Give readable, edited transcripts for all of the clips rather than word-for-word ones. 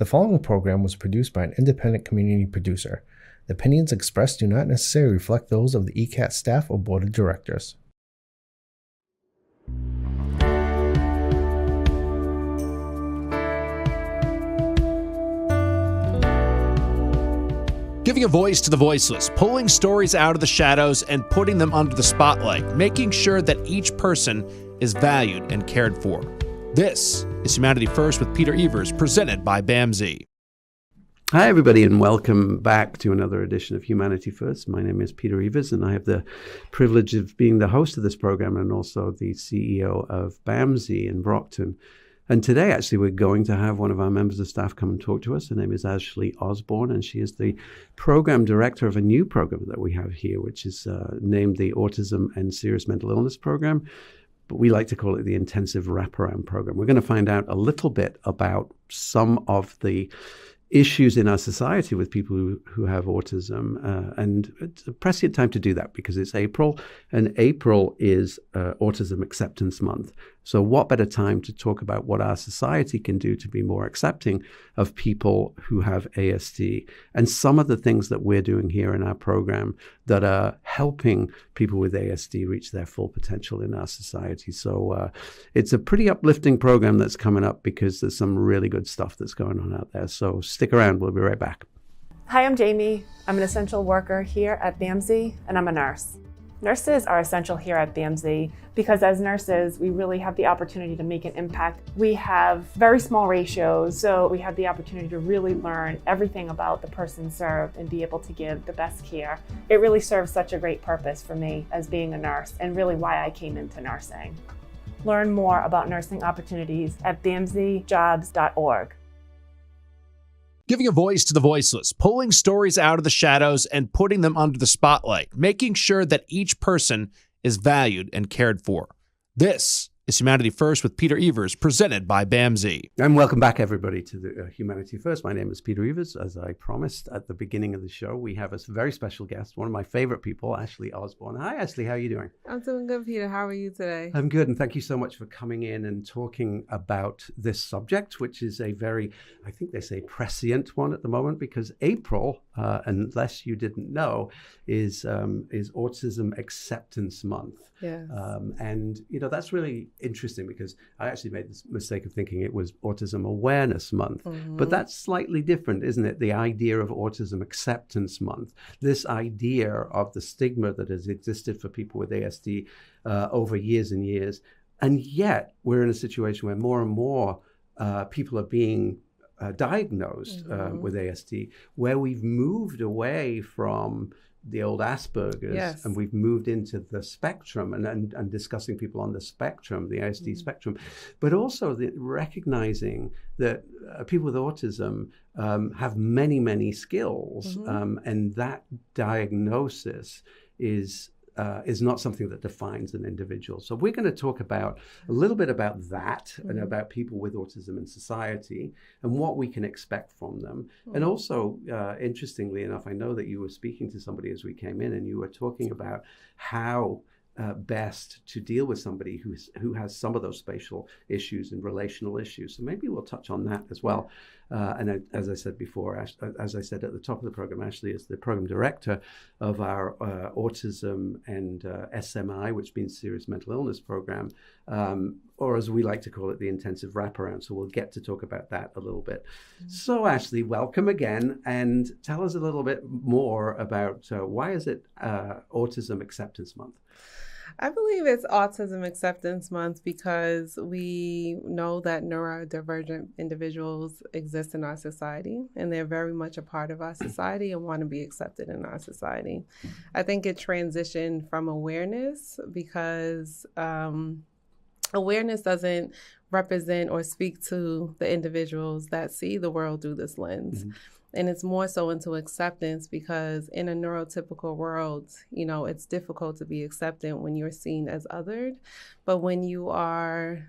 The following program was produced by an independent community producer. The opinions expressed do not necessarily reflect those of the ECAT staff or board of directors. Giving a voice to the voiceless, pulling stories out of the shadows and putting them under the spotlight, making sure that each person is valued and cared for. This is Humanity First with Peter Evers, presented by BAMSI. Hi, everybody, and welcome back to another edition of Humanity First. My name is Peter Evers, and I have the privilege of being the host of this program and also the CEO of BAMSI in Brockton. And today, actually, we're going to have one of our members of staff come and talk to us. Her name is Ashlei Osborne, and she is the program director of a new program that we have here, which is named the Autism and Serious Mental Illness Program. But we like to call it the Intensive Wraparound Program. We're going to find out a little bit about some of the issues in our society with people who have autism. And it's a prescient time to do that because it's April, and April is Autism Acceptance Month. So what better time to talk about what our society can do to be more accepting of people who have ASD and some of the things that we're doing here in our program that are helping people with ASD reach their full potential in our society. So it's a pretty uplifting program that's coming up because there's some really good stuff that's going on out there. So stick around. We'll be right back. Hi, I'm Jamie. I'm an essential worker here at BAMSI, and I'm a nurse. Nurses are essential here at BAMSI because as nurses, we really have the opportunity to make an impact. We have very small ratios, so we have the opportunity to really learn everything about the person served and be able to give the best care. It really serves such a great purpose for me as being a nurse and really why I came into nursing. Learn more about nursing opportunities at bamsijobs.org. Giving a voice to the voiceless, pulling stories out of the shadows and putting them under the spotlight, making sure that each person is valued and cared for. This is Humanity First with Peter Evers, presented by BAMSI. And welcome back, everybody, to the Humanity First. My name is Peter Evers. As I promised at the beginning of the show, we have a very special guest, one of my favorite people, Ashlei Osborne. Hi, Ashlei. How are you doing? I'm doing good, Peter. How are you today? I'm good, and thank you so much for coming in and talking about this subject, which is a very, I think they say, prescient one at the moment, because April, unless you didn't know, is Autism Acceptance Month. Yes. And, you know, that's really interesting because I actually made this mistake of thinking it was Autism Awareness Month. Mm-hmm. But that's slightly different, isn't it? The idea of Autism Acceptance Month, this idea of the stigma that has existed for people with ASD over years and years. And yet we're in a situation where more and more people are being diagnosed with ASD, where we've moved away from the old Asperger's, yes, and we've moved into the spectrum and discussing people on the spectrum, the ASD spectrum, but also recognizing that people with autism have many, many skills, and that diagnosis is not something that defines an individual. So we're going to talk about a little bit about that and about people with autism in society and what we can expect from them. And also, interestingly enough, I know that you were speaking to somebody as we came in and you were talking about how best to deal with somebody who has some of those spatial issues and relational issues. So maybe we'll touch on that as well. And as I said before, as I said at the top of the program, Ashlei is the program director of our Autism and SMI, which means Serious Mental Illness Program, or as we like to call it, the Intensive Wraparound. So we'll get to talk about that a little bit. So Ashlei, welcome again, and tell us a little bit more about why is it Autism Acceptance Month? I believe it's Autism Acceptance Month because we know that neurodivergent individuals exist in our society and they're very much a part of our society and want to be accepted in our society. I think it transitioned from awareness because awareness doesn't represent or speak to the individuals that see the world through this lens. Mm-hmm. And it's more so into acceptance because in a neurotypical world, you know, it's difficult to be accepted when you're seen as othered. But when you are,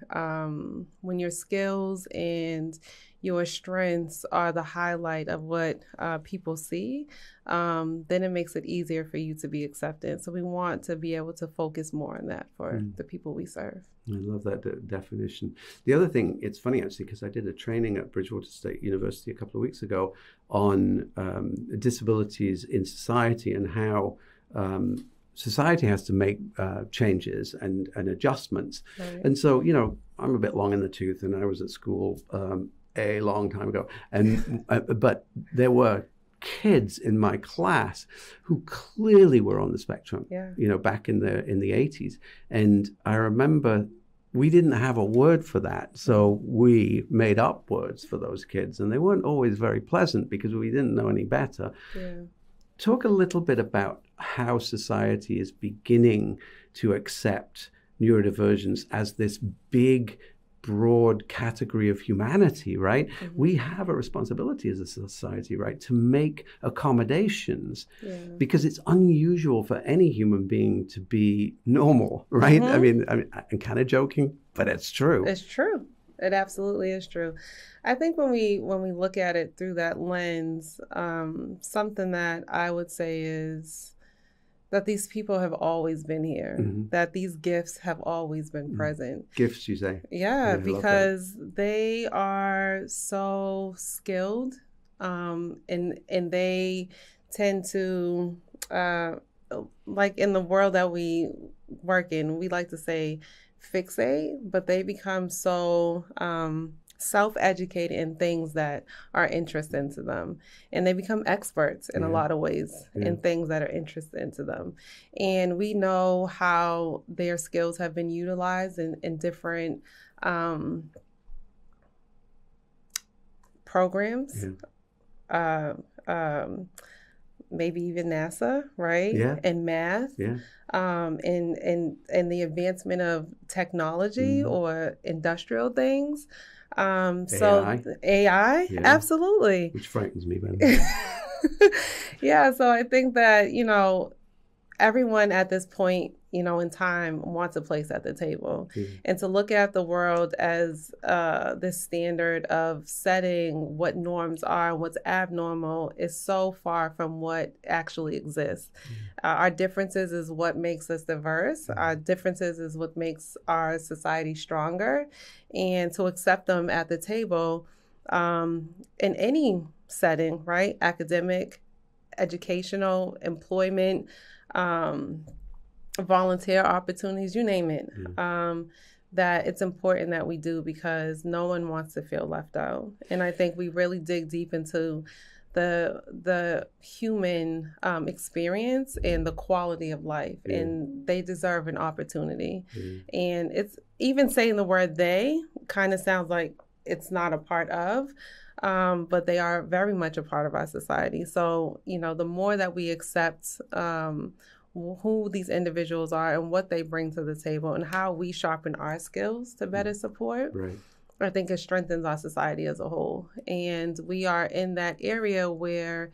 when your skills and your strengths are the highlight of what people see, then it makes it easier for you to be accepted. So we want to be able to focus more on that for the people we serve. I love that definition. The other thing, it's funny actually, because I did a training at Bridgewater State University a couple of weeks ago on disabilities in society and how society has to make changes and adjustments. Right. And so, I'm a bit long in the tooth, and I was at school a long time ago, and but there were kids in my class who clearly were on the spectrum, back in the 80s. And I remember we didn't have a word for that. So we made up words for those kids, and they weren't always very pleasant because we didn't know any better. Yeah. Talk a little bit about how society is beginning to accept neurodivergence as this big, broad category of humanity, right? Mm-hmm. We have a responsibility as a society, right, to make accommodations because it's unusual for any human being to be normal, right? Mm-hmm. I mean, I'm kind of joking, but it's true. It's true. It absolutely is true. I think when we look at it through that lens, something that I would say is that these people have always been here, that these gifts have always been present. Gifts, you say? Yeah, because they are so skilled, and they tend to, like in the world that we work in, we like to say fixate, but they become so self-educated in things that are interesting to them, and they become experts in a lot of ways in things that are interesting to them. And we know how their skills have been utilized in different programs, maybe even NASA, right? And math, and the advancement of technology or industrial things. So AI, absolutely. Which frightens me, man. Yeah, so I think that, everyone at this point, in time wants a place at the table. And to look at the world as this standard of setting what norms are and what's abnormal is so far from what actually exists. Our differences is what makes us diverse. Our differences is what makes our society stronger. And to accept them at the table in any setting, right? Academic, educational, employment, volunteer opportunities, you name it, that it's important that we do, because no one wants to feel left out. And I think we really dig deep into the human experience and the quality of life, and they deserve an opportunity. And it's even saying the word they kind of sounds like it's not a part of, but they are very much a part of our society. So, the more that we accept who these individuals are and what they bring to the table and how we sharpen our skills to better support, I think it strengthens our society as a whole. And we are in that area where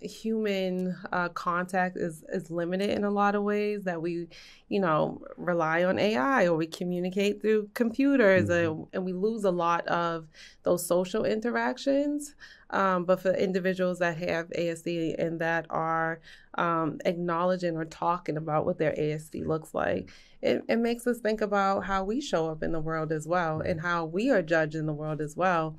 human contact is limited in a lot of ways, that we, rely on AI, or we communicate through computers, and we lose a lot of those social interactions. But for individuals that have ASD and that are acknowledging or talking about what their ASD looks like, it makes us think about how we show up in the world as well, and how we are judged in the world as well.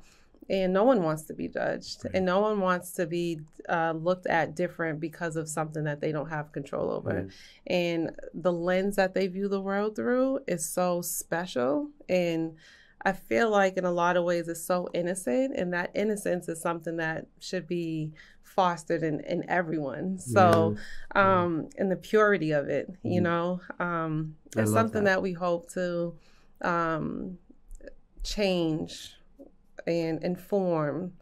And no one wants to be judged, and no one wants to be looked at different because of something that they don't have control over. And the lens that they view the world through is so special, and I feel like in a lot of ways it's so innocent, and that innocence is something that should be fostered in everyone. So, and the purity of it, it's something that we hope to change and inform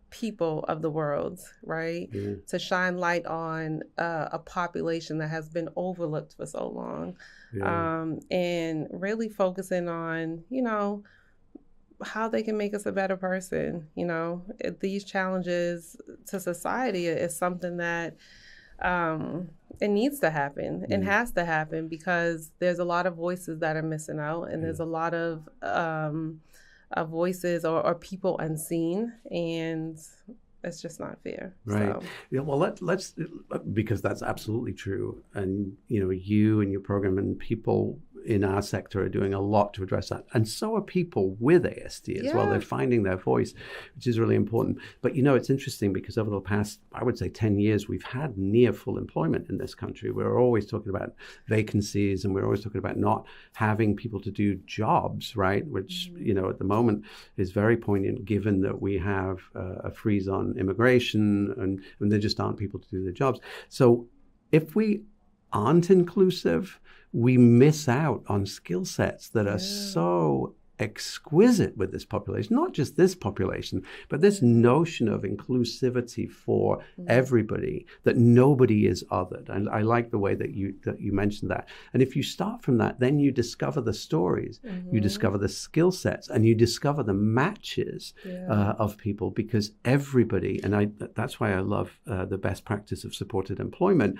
people of the world, right? To shine light on a population that has been overlooked for so long. And really focusing on, how they can make us a better person. These challenges to society is something that it needs to happen and has to happen, because there's a lot of voices that are missing out, and there's a lot of voices or people unseen, and it's just not fair. Right. So. Yeah, well, let's because that's absolutely true. And, you and your program and people in our sector are doing a lot to address that. And so are people with ASD as well. They're finding their voice, which is really important. But, it's interesting because over the past, I would say 10 years, we've had near full employment in this country. We're always talking about vacancies, and we're always talking about not having people to do jobs, right? Which, at the moment is very poignant given that we have a freeze on immigration and there just aren't people to do the jobs. So if we aren't inclusive, we miss out on skill sets that are so exquisite with this population, not just this population, but this notion of inclusivity for everybody, that nobody is othered. And I like the way that you mentioned that. And if you start from that, then you discover the stories, you discover the skill sets, and you discover the matches of people, because everybody, and that's why I love the best practice of supported employment.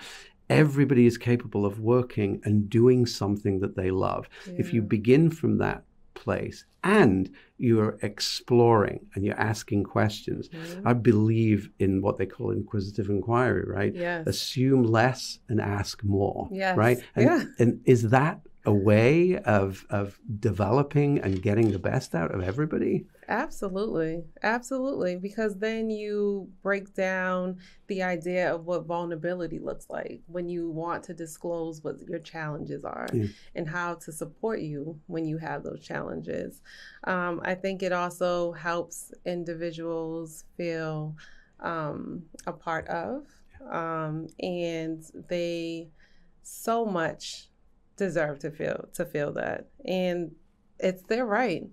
Everybody is capable of working and doing something that they love. If you begin from that place and you're exploring and you're asking questions, I believe in what they call inquisitive inquiry, right? Yes. Assume less and ask more, yes. right? And is that a way of developing and getting the best out of everybody? Absolutely. Absolutely. Because then you break down the idea of what vulnerability looks like when you want to disclose what your challenges are and how to support you when you have those challenges. I think it also helps individuals feel a part of, and they so much deserve to feel that, and it's their right.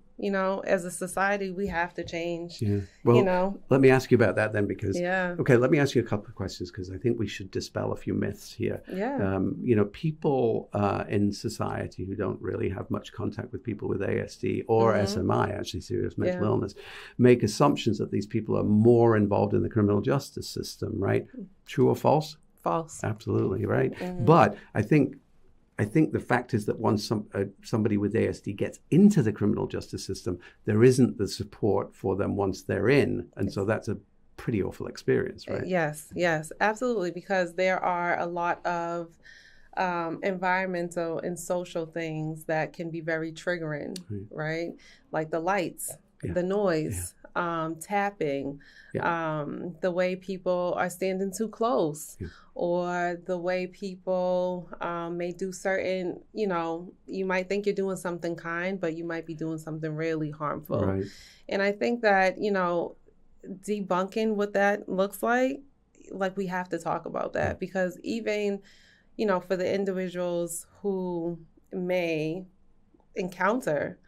As a society, we have to change. Well, let me ask you about that then, because okay, let me ask you a couple of questions, because I think we should dispel a few myths here. People in society who don't really have much contact with people with ASD or SMI, actually serious mental illness, make assumptions that these people are more involved in the criminal justice system, right? True or false? False. Absolutely, right. But I think the fact is that once somebody with ASD gets into the criminal justice system, there isn't the support for them once they're in. And so that's a pretty awful experience, right? Yes, absolutely. Because there are a lot of environmental and social things that can be very triggering, right? Like the lights, the noise, tapping, the way people are standing too close, or the way people may do certain, you might think you're doing something kind, but you might be doing something really harmful. Right. And I think that, debunking what that looks like we have to talk about that, because even, for the individuals who may encounter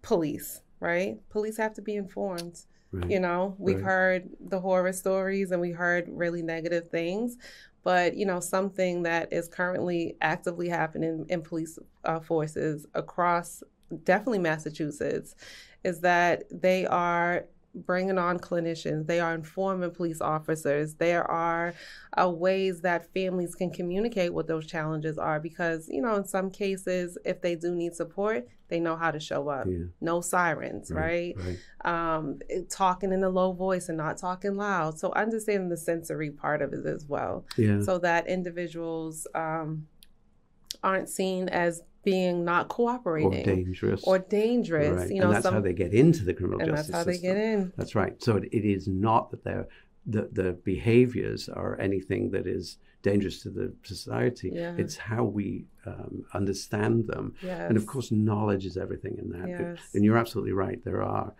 police, right? Police have to be informed. Right. We've heard the horror stories and we heard really negative things, but, something that is currently actively happening in police forces across definitely Massachusetts is that they are bringing on clinicians. They are informing police officers. There are ways that families can communicate what those challenges are, because, in some cases, if they do need support, they know how to show up. No sirens, right? Talking in a low voice and not talking loud. So understanding the sensory part of it as well, so that individuals aren't seen as being not cooperating or dangerous, right. And that's how they get into the criminal justice system. That's how they get in. That's right. So it is not that the behaviors are anything that is dangerous to the society. It's how we understand them. And of course, knowledge is everything in that. And you're absolutely right. There are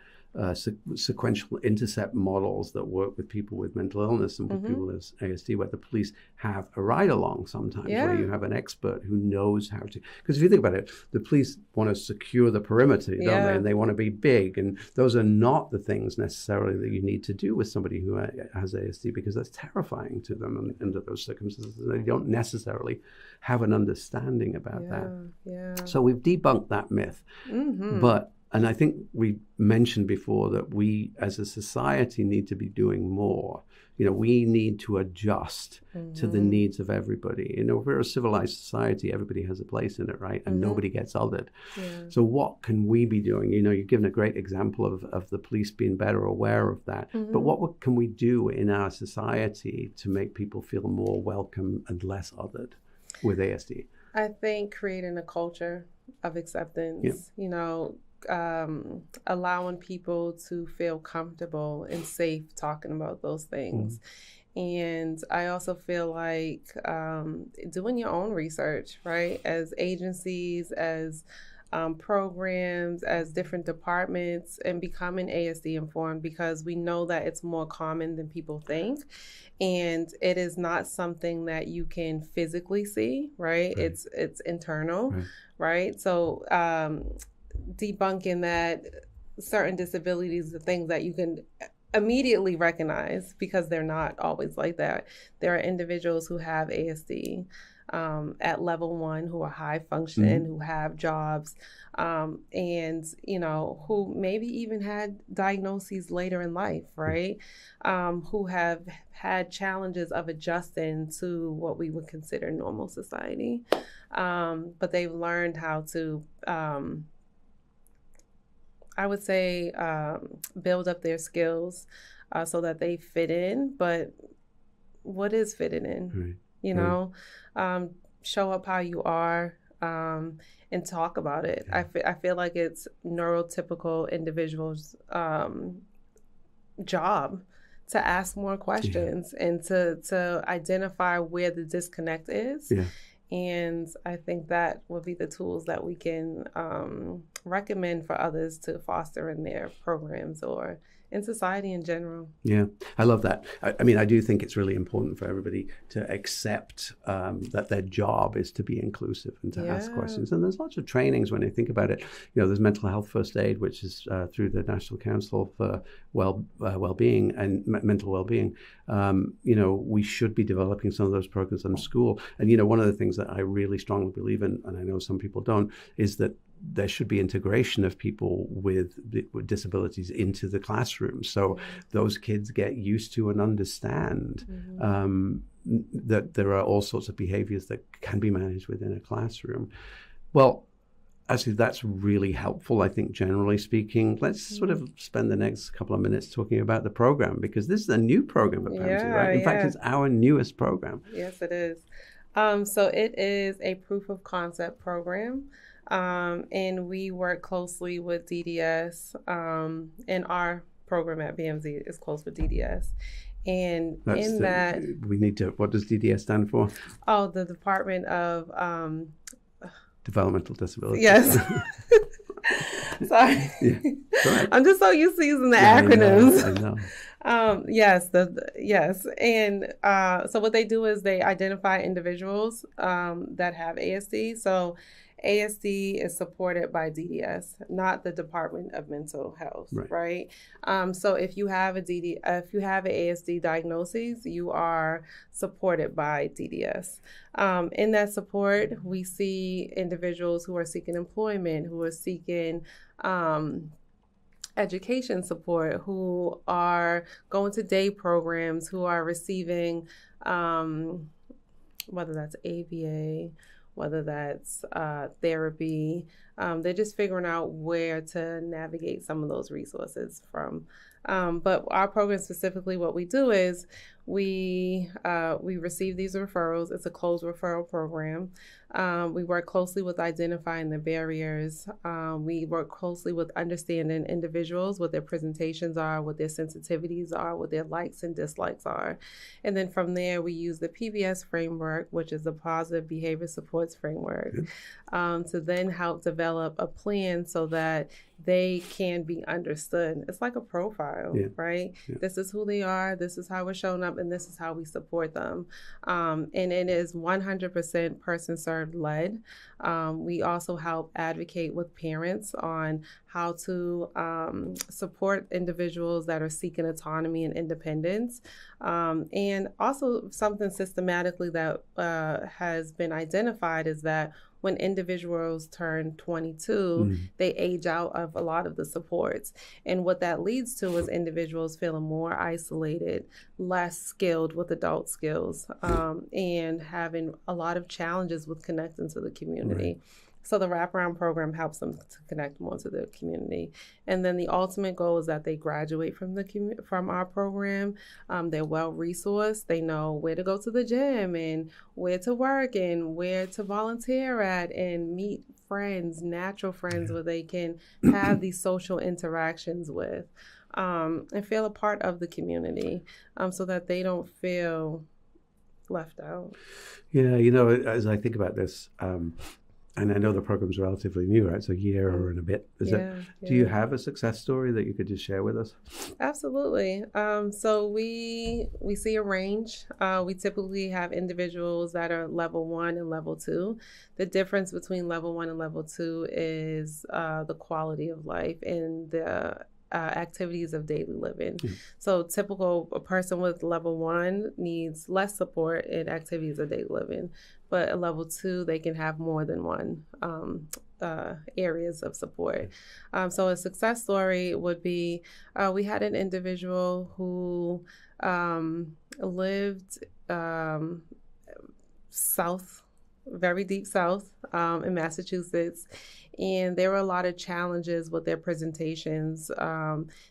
sequential intercept models that work with people with mental illness and with people with ASD, where the police have a ride-along sometimes, where you have an expert who knows how to. Because if you think about it, the police want to secure the perimeter, don't they? And they want to be big. And those are not the things necessarily that you need to do with somebody who has ASD, because that's terrifying to them under those circumstances. They don't necessarily have an understanding about that. So we've debunked that myth. But And I think we mentioned before that we as a society need to be doing more. We need to adjust to the needs of everybody. If we're a civilized society, everybody has a place in it, right? And nobody gets othered. Yeah. So what can we be doing? You've given a great example of the police being better aware of that. But what can we do in our society to make people feel more welcome and less othered with ASD? I think creating a culture of acceptance, allowing people to feel comfortable and safe talking about those things. And I also feel like doing your own research, right? As agencies, as programs, as different departments, and becoming ASD informed, because we know that it's more common than people think. And it is not something that you can physically see, right? It's internal, right? So debunking that certain disabilities are things that you can immediately recognize, because they're not always like that. There are individuals who have ASD at level 1 who are high function, who have jobs, and who maybe even had diagnoses later in life, right? Who have had challenges of adjusting to what we would consider normal society, but they've learned how to I would say build up their skills so that they fit in. But what is fitting in? Show up how you are and talk about it. I feel like it's neurotypical individuals' job to ask more questions and to identify where the disconnect is. And I think that will be the tools that we can recommend for others to foster in their programs or in society in general. Yeah, I love that. I mean, I do think it's really important for everybody to accept that their job is to be inclusive and to ask questions. And there's lots of trainings when I think about it. There's mental health first aid, which is through the National Council for Well-being and Mental Well-being. We should be developing some of those programs in school. And, one of the things that I really strongly believe in, and I know some people don't, is that there should be integration of people with disabilities into the classroom. So those kids get used to and understand that there are all sorts of behaviors that can be managed within a classroom. Well, actually, that's really helpful, I think, generally speaking. Let's sort of spend the next couple of minutes talking about the program, because this is a new program at BAMSI, right? In fact, it's our newest program. Yes, it is. So it is a proof of concept program. And we work closely with DDS, and our program at BAMSI is close with DDS. And we need to, what does DDS stand for? Oh, the Department of Developmental Disability. Yes. Sorry. I'm just so used to using the acronyms. I know. Yes. And so what they do is they identify individuals that have ASD. So ASD is supported by DDS, not the Department of Mental Health, right? So if you have an ASD diagnosis, you are supported by DDS. In that support, we see individuals who are seeking employment, who are seeking education support, who are going to day programs, who are receiving whether that's ABA, whether that's therapy. They're just figuring out where to navigate some of those resources from. But our program specifically, what we do is we receive these referrals. It's a closed referral program. We work closely with identifying the barriers. We work closely with understanding individuals, what their presentations are, what their sensitivities are, what their likes and dislikes are. And then from there, we use the PBS framework, which is the Positive Behavior Supports Framework, to then help develop a plan so that they can be understood. It's like a profile, right? This is who they are, this is how we're showing up, and this is how we support them. And it is 100% person-served led. We also help advocate with parents on how to support individuals that are seeking autonomy and independence. And also something systematically that has been identified is that when individuals turn 22, they age out of have a lot of the supports. And what that leads to is individuals feeling more isolated, less skilled with adult skills, and having a lot of challenges with connecting to the community. Right. So the wraparound program helps them to connect more to the community. And then the ultimate goal is that they graduate from our program. They're well-resourced. They know where to go to the gym and where to work and where to volunteer at and meet friends, natural friends where they can have these social interactions with, and feel a part of the community, so that they don't feel left out. Yeah, as I think about this, and I know the program's relatively new, right? It's a year or and a bit. Is it? Do you have a success story that you could just share with us? Absolutely. So we see a range. We typically have individuals that are level 1 and level 2. The difference between level 1 and level 2 is the quality of life and the activities of daily living. So a person with level 1 needs less support in activities of daily living, but at level 2, they can have more than one areas of support. So a success story would be, we had an individual who lived south, very deep south in Massachusetts. And there were a lot of challenges with their presentations.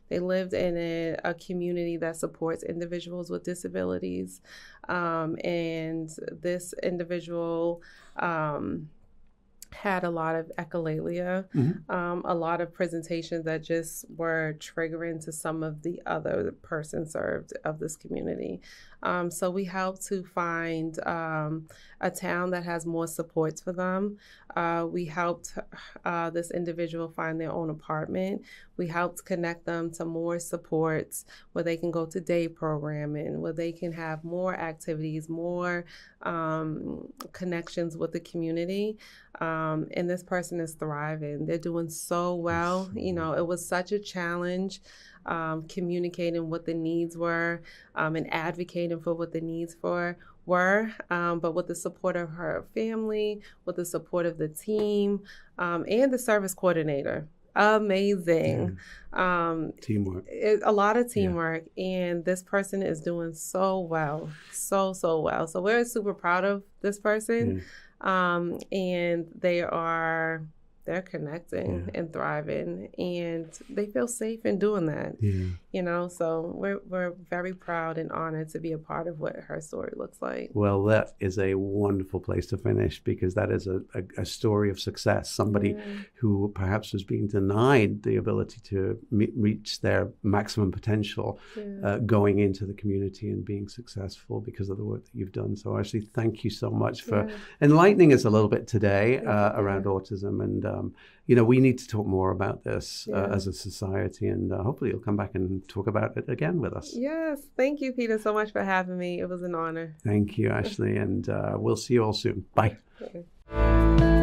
They lived in a community that supports individuals with disabilities. And this individual had a lot of echolalia, a lot of presentations that just were triggering to some of the other persons served of this community. So we helped to find a town that has more supports for them. We helped this individual find their own apartment. We helped connect them to more supports where they can go to day programming, where they can have more activities, more connections with the community. And this person is thriving. They're doing so well. It was such a challenge communicating what the needs were and advocating for what the needs were. But with the support of her family, with the support of the team, and the service coordinator. Amazing. Teamwork. A lot of teamwork. And this person is doing so well. So well. So we're super proud of this person. And they're connecting and thriving, and they feel safe in doing that. So we're very proud and honored to be a part of what her story looks like. Well, that is a wonderful place to finish, because that is a story of success. Somebody who perhaps was being denied the ability to reach their maximum potential, going into the community and being successful because of the work that you've done. So Ashlei, thank you so much for enlightening us a little bit today around autism. And we need to talk more about this as a society, and hopefully you'll come back and talk about it again with us. Yes. Thank you, Peter, so much for having me. It was an honor. Thank you, Ashlei, and we'll see you all soon. Bye. Okay.